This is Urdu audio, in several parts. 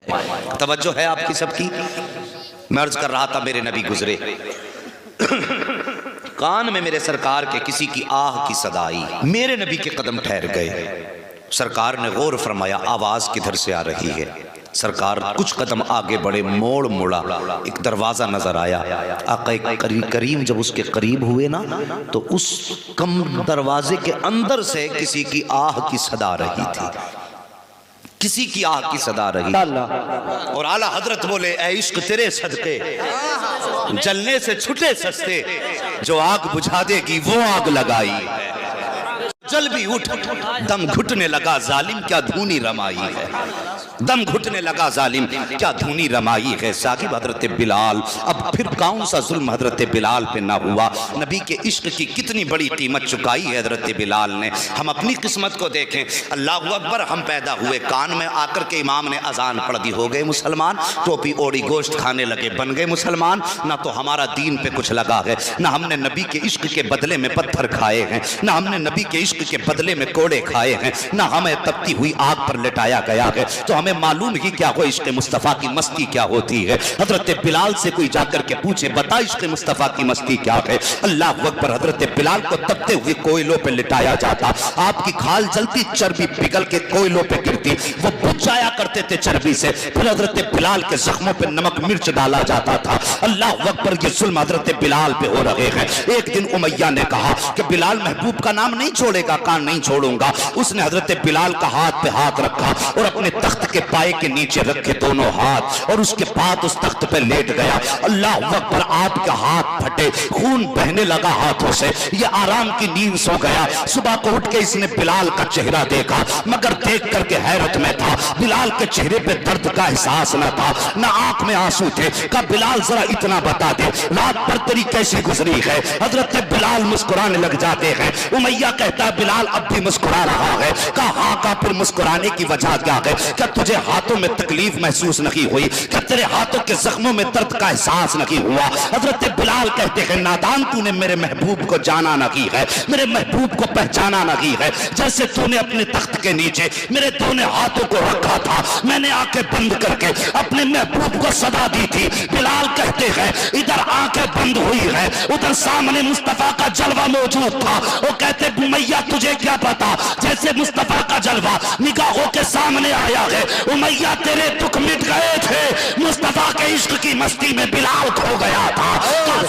توجہ ہے آپ کی سب کی؟ میں عرض کر رہا تھا میرے نبی گزرے، کان میں میرے سرکار کے کسی کی آہ کی صدا آئی، میرے نبی کے قدم ٹھہر گئے۔ سرکار نے غور فرمایا آواز کدھر سے آ رہی ہے؟ سرکار کچھ قدم آگے بڑھے، موڑ موڑا، ایک دروازہ نظر آیا۔ آقا کریم جب اس کے قریب ہوئے نا تو اس کم دروازے کے اندر سے کسی کی آہ کی صدا رہی تھی، کسی کی آہ کی صدا رہی تھی۔ اور اعلیٰ حضرت بولے اے عشق تیرے صدقے، جلنے سے چھٹے سستے، جو آگ بجھا دے گی وہ آگ لگائی ہے۔ جل بھی اٹھ، دم گھٹنے لگا ظالم کیا دھونی رمائی ہے، دم گھٹنے لگا ظالم کیا دھونی رمائی ہے۔ صاحب حضرت بلال، اب پھر کون سا ظلم حضرت بلال پہ نہ ہوا؟ نبی کے عشق کی کتنی بڑی قیمت چکائی ہے حضرت بلال نے۔ ہم اپنی قسمت کو دیکھیں، اللہ اکبر، ہم پیدا ہوئے، کان میں آ کر کے امام نے اذان پڑھ دی، ہو گئے مسلمان، ٹوپی اوڑی گوشت کھانے لگے، بن گئے مسلمان۔ نہ تو ہمارا دین پہ کچھ لگا ہے، نہ ہم نے نبی کے عشق کے بدلے میں پتھر کھائے ہیں، نہ ہم نے نبی کے عشق کے بدلے میں کوڑے کھائے ہیں، نہ ہمیں تپتی ہوئی آگ پر لٹایا گیا ہے، تو ہمیں معلوم ہی کیا ہو عشق مصطفیٰ کی مستی کیا ہوتی ہے۔ حضرت بلال سے کوئی جا کر کے پوچھے بتا عشق مصطفیٰ کی مستی کیا ہے؟ اللہ اکبر، حضرت بلال کو تپتے ہوئے کوئلوں پہ لٹایا جاتا، آپ کی کھال جلتی، چربی پگھل کے کوئلوں پہ گرتی، وہ بجھ جایا کرتے تھے چربی سے، پھر حضرت بلال کے زخموں پہ نمک مرچ ڈالا جاتا تھا۔ اللہ اکبر، یہ ظلم حضرت بلال پہ ہو رہے ہیں۔ ایک دن امیہ نے کہا کہ بلال محبوب کا نام نہیں چھوڑے گا، کہا نہیں چھوڑوں گا۔ اس نے حضرت بلال کا ہاتھ پہ ہاتھ رکھا اور اپنے تخت کے پائے کے نیچے رکھے دونوں ہاتھ، اور اس کے بعد اس تخت پہ لیٹ گیا۔ اللہ اکبر، آپ کا ہاتھ پھٹے، خون بہنے لگا ہاتھوں سے، یہ آرام کی نیند سو گیا۔ صبح کو اٹھ کے اس نے بلال کا چہرہ دیکھا، مگر دیکھ کر کے حیرت میں تھا، بلال کے چہرے پہ درد کا احساس نہ تھا، نہ آنکھ میں آنسو تھے۔ کہا بلال ذرا اتنا بتا دے رات پر تیری کیسی گزری ہے؟ حضرت بلال مسکرانے لگ جاتے ہیں۔ امیہ کہتا ہے بلال اب بھی مسکرا رہا ہے۔ کہا ہاں، کا پھر مسکرانے کی وجہ کیا ہے؟ کیا تجھے ہاتھوں میں تکلیف محسوس نہیں ہوئی؟ کیا تیرے ہاتھوں کے زخموں میں درد کا احساس نہیں ہوا؟ حضرت بلال کہتے ہیں نادان، تو نے میرے محبوب کو جانا نہیں ہے، میرے محبوب کو پہچانا نہیں ہے۔ جیسے تو نے اپنے تخت کے نیچے میرے دونوں ہاتھوں کو رکھا تھا، میں نے آنکھیں بند کر کے اپنے محبوب کو صدا دی تھی۔ بلال کہتے ہیں ادھر آنکھیں بند ہوئی ہے، ادھر سامنے مصطفیٰ کا جلوہ موجود تھا۔ وہ کہتے امیہ تجھے کیا پتا، جیسے مصطفیٰ کا جلوہ نگاہوں کے سامنے آیا ہے، امیہ تیرے دکھ مٹ گئے تھے، مصطفیٰ کے عشق کی مستی میں بلال کھو گیا تھا۔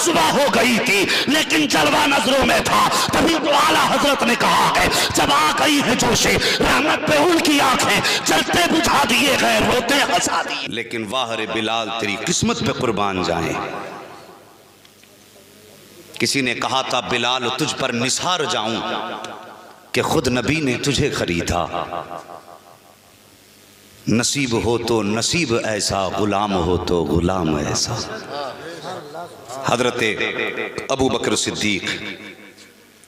صبح ہو گئی تھی لیکن جلوہ نظروں میں تھا۔ تبھی تو اعلیٰ حضرت نے کہا ہے جب آ گئی ہے جوش رحمت پہ ان کی آنکھیں جلتے بجھا دیے گئے، روتے ہنسا دیے۔ لیکن واہ رے بلال تیری قسمت پہ قربان جائیں۔ کسی نے کہا تھا بلال تجھ پر نثار جاؤں کہ خود نبی نے تجھے خریدا، نصیب ہو تو نصیب ایسا، غلام ہو تو غلام ایسا۔ حضرت ابو بکر صدیق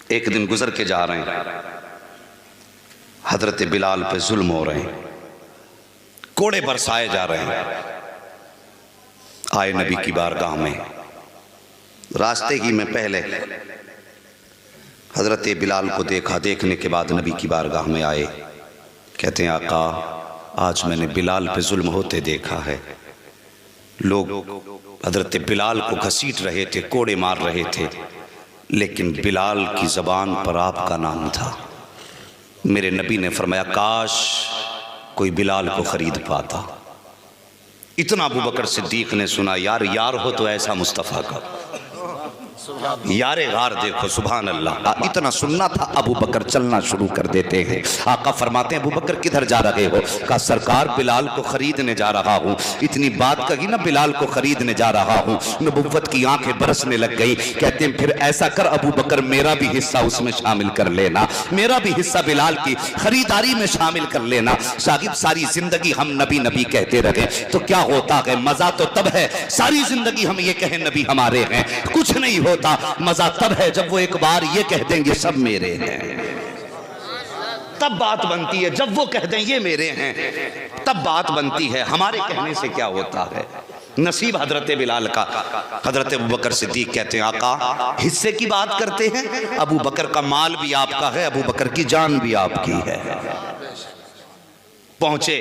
ایک دن گزر کے جا رہے ہیں، حضرت بلال پہ ظلم ہو رہے ہیں، کوڑے برسائے جا رہے ہیں۔ آئے نبی کی بارگاہ میں، راستے ہی میں پہلے حضرت بلال کو دیکھا، دیکھنے کے بعد نبی کی بارگاہ میں آئے، کہتے ہیں آقا آج میں نے بلال پہ ظلم ہوتے دیکھا ہے، لوگ حضرت بلال کو گھسیٹ رہے تھے، کوڑے مار رہے تھے، لیکن بلال کی زبان پر آپ کا نام تھا۔ میرے نبی نے فرمایا کاش کوئی بلال کو خرید پاتا۔ اتنا ابو بکر صدیق نے سنا، یار یار ہو تو ایسا مصطفیٰ کا، یار غار دیکھو، سبحان اللہ۔ اتنا سننا تھا، ابو بکر چلنا شروع کر دیتے ہیں۔ آقا فرماتے ہیں ابو بکر کدھر جا رہے ہو؟ کہا سرکار بلال کو خریدنے جا رہا ہوں۔ اتنی بات کہی نا بلال کو خریدنے جا رہا ہوں، نبوت کی آنکھیں برسنے لگ گئی۔ کہتے ہیں پھر ایسا کر ابو بکر میرا بھی حصہ اس میں شامل کر لینا، میرا بھی حصہ بلال کی خریداری میں شامل کر لینا۔ شاگرد ساری زندگی ہم نبی نبی کہتے رہے تو کیا ہوتا ہے؟ مزہ تو تب ہے ساری زندگی ہم یہ کہیں نبی ہمارے ہیں، کچھ نہیں ہوتا۔ مزہ تب ہے جب وہ ایک بار یہ کہہ دیں گے سب میرے ہیں، تب بات بنتی ہے۔ جب وہ کہہ دیں یہ میرے ہیں تب بات بنتی ہے، ہمارے کہنے سے کیا ہوتا ہے؟ نصیب حضرت بلال کا۔ حضرت ابو بکر صدیق کہتے ہیں آقا حصے کی بات کرتے ہیں، ابو بکر کا مال بھی آپ کا ہے، ابو بکر کی جان بھی آپ کی ہے۔ پہنچے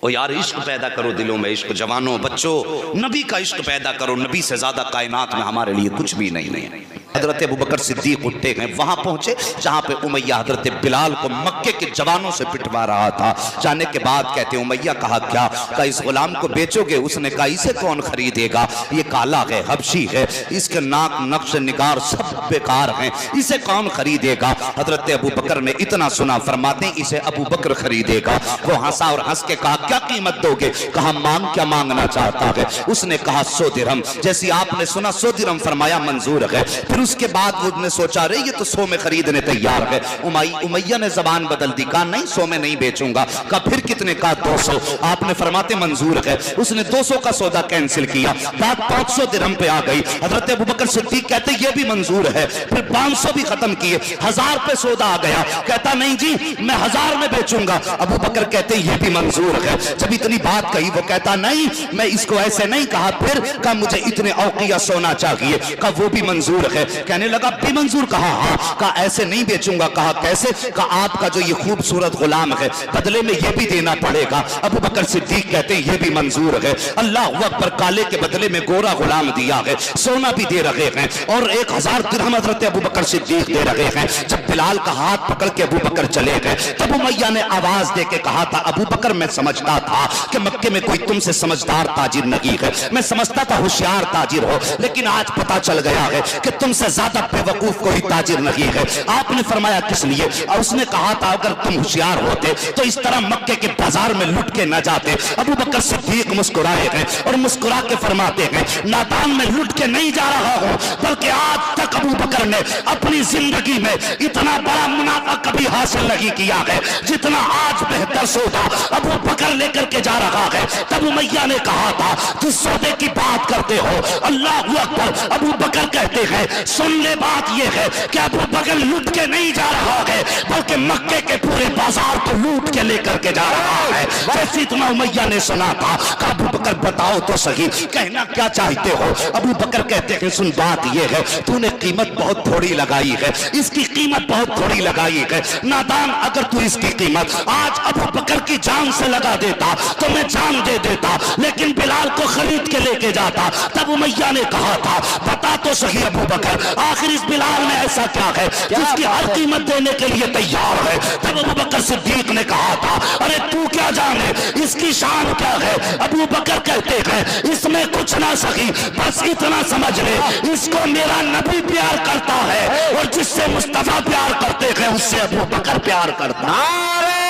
او یار عشق پیدا کرو دلوں میں، عشق جوانوں بچوں، نبی کا عشق پیدا کرو، نبی سے زیادہ کائنات میں ہمارے لیے کچھ بھی نہیں ہے۔ حضرت ابوبکر صدیق اٹھے گئے، وہاں پہنچے جہاں پہ امیہ حضرت بلال کو مکے کے جوانوں سے پٹوا رہا تھا۔ جانے کے بعد کہتے ہیں امیہ کہا کیا؟ کہا اس غلام کو بیچو گے؟ اس نے کہا اسے کون خریدے گا؟ یہ کالا ہے، حبشی ہے، اس کے ناک نقش نگار سب بیکار ہیں، اسے کون خریدے گا؟ حضرت ابوبکر نے اتنا سنا، فرماتے ہیں اسے ابوبکر خریدے گا۔ وہ ہنسا اور ہنس کے کہا کیا قیمت دو گے؟ کہا مانگ کیا مانگنا چاہتا ہے؟ اس نے کہا 100 درہم۔ جیسی آپ نے سنا 100 درہم، فرمایا منظور ہے۔ پھر اس کے بعد وہ نے سوچا رہے یہ تو 100 میں خریدنے تیار ہے۔ امیہ نے زبان بدل دی، کہا نہیں 100 میں نہیں بیچوں گا۔ کہا پھر کتنے؟ کہا 200۔ آپ نے فرماتے منظور ہے۔ اس نے 200 کا سودا کینسل کیا، بات 500 درہم پہ آ گئی۔ حضرت ابوبکر صدیق کہتے یہ بھی منظور ہے۔ پھر 500 بھی ختم کیے، 1000 پہ سودا آ گیا، کہتا نہیں جی میں 1000 میں بیچوں گا۔ ابوبکر کہتے یہ بھی منظور ہے۔ جب اتنی بات کہی وہ کہتا نہیں میں اس کو ایسے نہیں کہا، پھر کہا مجھے اتنے اوقیہ سونا چاہیے۔ کہا وہ بھی منظور ہے۔ کہنے لگا بھی منظور؟ کہا ہاں۔ کہا ایسے نہیں بیچوں گا۔ کہا کیسے؟ کہا آپ کا جو یہ خوبصورت غلام ہے بدلے میں یہ بھی دینا پڑے گا۔ ابوبکر صدیق کہتے ہیں یہ بھی منظور ہے۔ اللہ اکبر، کالے کے بدلے میں گورا غلام دیا ہے، سونا بھی دے رہے ہیں، اور 1000 درہم حضرت ابوبکر صدیق دے رہے ہیں۔ جب بلال کا ہاتھ پکڑ کے ابوبکر چلے گئے تب امیہ نے آواز دے کے کہا تھا ابوبکر میں سمجھتا تھا کہ مکے میں کوئی تم سے سمجھدار تاجر نہیں ہے، میں سمجھتا تھا ہوشیار تاجر ہو، لیکن آج پتا چل گیا ہے کہ تم سے زیادہ بے وقوف کوئی تاجر نہیں ہے۔ آپ نے فرمایا کس لیے؟ اور اس نے کہا تھا اگر تم ہوشیار ہوتے تو اس طرح مکے کے بازار میں لٹ کے نہ جاتے۔ ابوبکر صدیق مسکرائے ہیں اور مسکرا کے فرماتے ہیں نادان میں لٹ کے نہیں جا رہا ہوں، بلکہ آج تک ابوبکر نے اپنی زندگی میں اتنا بڑا منافع کبھی حاصل نہیں کیا ہے جتنا آج بہتر سودا ابوبکر لے کر کے جا رہا ہے۔ تب امیہ نے کہا تھا تو سودے کی بات کرتے ہو؟ اللہ اکبر۔ ابوبکر کہتے ہیں سن لے بات یہ ہے کہ ابوبکر لٹ کے نہیں جا رہا ہے بلکہ مکے کے پورے بازار کو لوٹ کے لے کر کے جا رہا ہے۔ جیسے اتنا امیہ نے سنا تھا کہ ابوبکر بتاؤ تو صحیح کہنا کیا چاہتے ہو؟ ابوبکر کہتے ہیں سن بات یہ ہے تو نے قیمت بہت تھوڑی لگائی ہے، اس کی قیمت بہت تھوڑی لگائی ہے۔ نادان اگر تو اس کی قیمت آج ابوبکر کی جان سے لگا دیتا تو میں جان دے دیتا، لیکن بلال کو خرید کے لے کے جاتا۔ تب امیہ نے کہا تھا بتا تو صحیح ابوبکر آخر اس بلال میں ایسا کیا ہے جس کی ہر قیمت دینے کے لیے تیار ہے؟ تب ابوبکر صدیق نے کہا تھا ارے تو کیا جانے اس کی شان کیا ہے؟ ابوبکر کہتے ہیں اس میں کچھ نہ سکی، بس اتنا سمجھ لے اس کو میرا نبی پیار کرتا ہے، اور جس سے مصطفیٰ پیار کرتے ہیں اس سے ابوبکر پیار کرتا ہے۔ نعرہ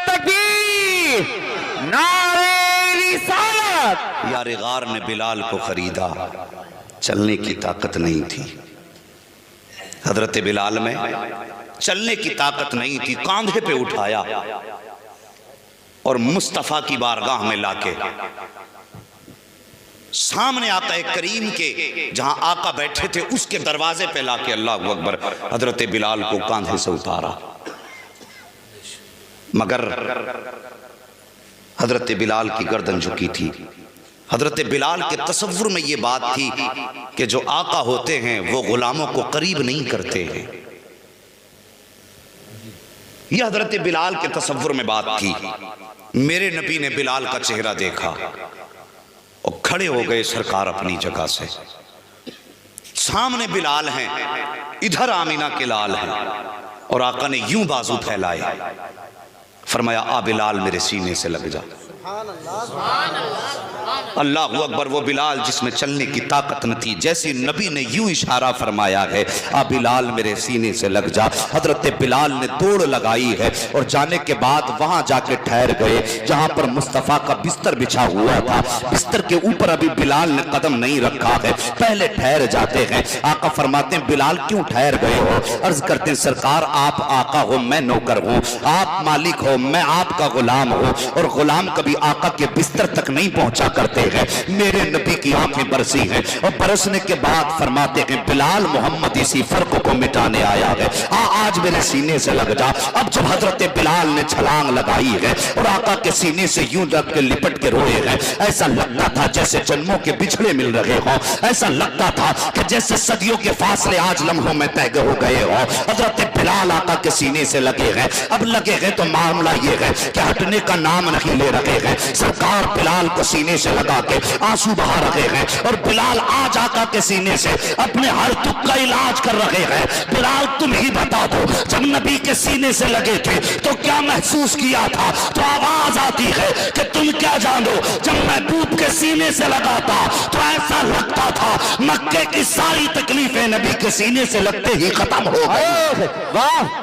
تکبیر، نعرہ رسالت۔ یار غار نے بلال کو خریدا، چلنے کی طاقت نہیں تھی حضرت بلال میں، چلنے کی طاقت نہیں تھی، کاندھے پہ اٹھایا اور مصطفیٰ کی بارگاہ میں لا کے سامنے آقا کریم کے جہاں آقا بیٹھے تھے اس کے دروازے پہ لا کے اللہ اکبر حضرت بلال کو کاندھے سے اتارا۔ مگر حضرت بلال کی گردن جھکی تھی۔ حضرت بلال کے تصور میں یہ بات تھی کہ جو آقا ہوتے ہیں وہ غلاموں کو قریب نہیں کرتے ہیں، یہ حضرت بلال کے تصور میں بات تھی۔ میرے نبی نے بلال کا چہرہ دیکھا اور کھڑے ہو گئے سرکار اپنی جگہ سے، سامنے بلال ہیں، ادھر آمینہ کے لال ہیں، اور آقا نے یوں بازو پھیلائے، فرمایا آ بلال میرے سینے سے لگ جا۔ اللہ اکبر، وہ بلال جس میں چلنے کی طاقت نہ تھی، جیسے نبی نے یوں اشارہ فرمایا ہے آ بلال میرے سینے سے لگ جا، حضرت بلال نے دوڑ لگائی ہے اور جانے کے بعد وہاں جا کے ٹھہر گئے جہاں پر مصطفیٰ کا بستر بچھا ہوا تھا۔ بستر کے اوپر ابھی بلال نے قدم نہیں رکھا ہے، پہلے ٹھہر جاتے ہیں۔ آقا فرماتے ہیں بلال کیوں ٹھہر گئے ہو؟ عرض کرتے ہیں سرکار آپ آقا ہو میں نوکر ہوں، آپ مالک ہو میں آپ کا غلام ہوں، اور غلام کبھی آقا کے بستر تک نہیں پہنچا کرتے ہیں۔ میرے نبی کی آنکھیں برسی ہیں اور برسنے کے بعد فرماتے ہیں بلال محمد اسی فرق کو مٹانے آیا ہے، آج میرے سینے سے لگ جا۔ اب جب حضرت بلال نے چھلانگ لگائی ہے اور آقا کے سینے سے یوں لگ کے لپٹ کے روئے ہیں، ایسا لگتا تھا جیسے جنموں کے بچھڑے مل رہے ہوں، ایسا لگتا تھا کہ جیسے صدیوں کے فاصلے آج لمحوں میں طے ہو گئے ہوں۔ حضرت بلال آقا کے سینے سے لگے ہیں، اب لگے ہیں تو معاملہ یہ ہے کہ ہٹنے کا نام نہیں لے رہے ہیں۔ سرکار بلال کو سینے سے لگا کے آنسو بہا رہے ہیں، اور بلال آج آقا کے سینے سے اپنے ہر دکھ کا علاج کر رہے ہیں۔ بلال تم ہی بتا دو، جب نبی کے سینے سے لگے تھے تو کیا محسوس کیا تھا؟ تو آواز آتی ہے کہ تم کیا جانو، جب محبوب کے سینے سے لگا تھا تو ایسا لگتا تھا مکے کی ساری تکلیفیں نبی کے سینے سے لگتے ہی ختم ہو گئی۔ واہ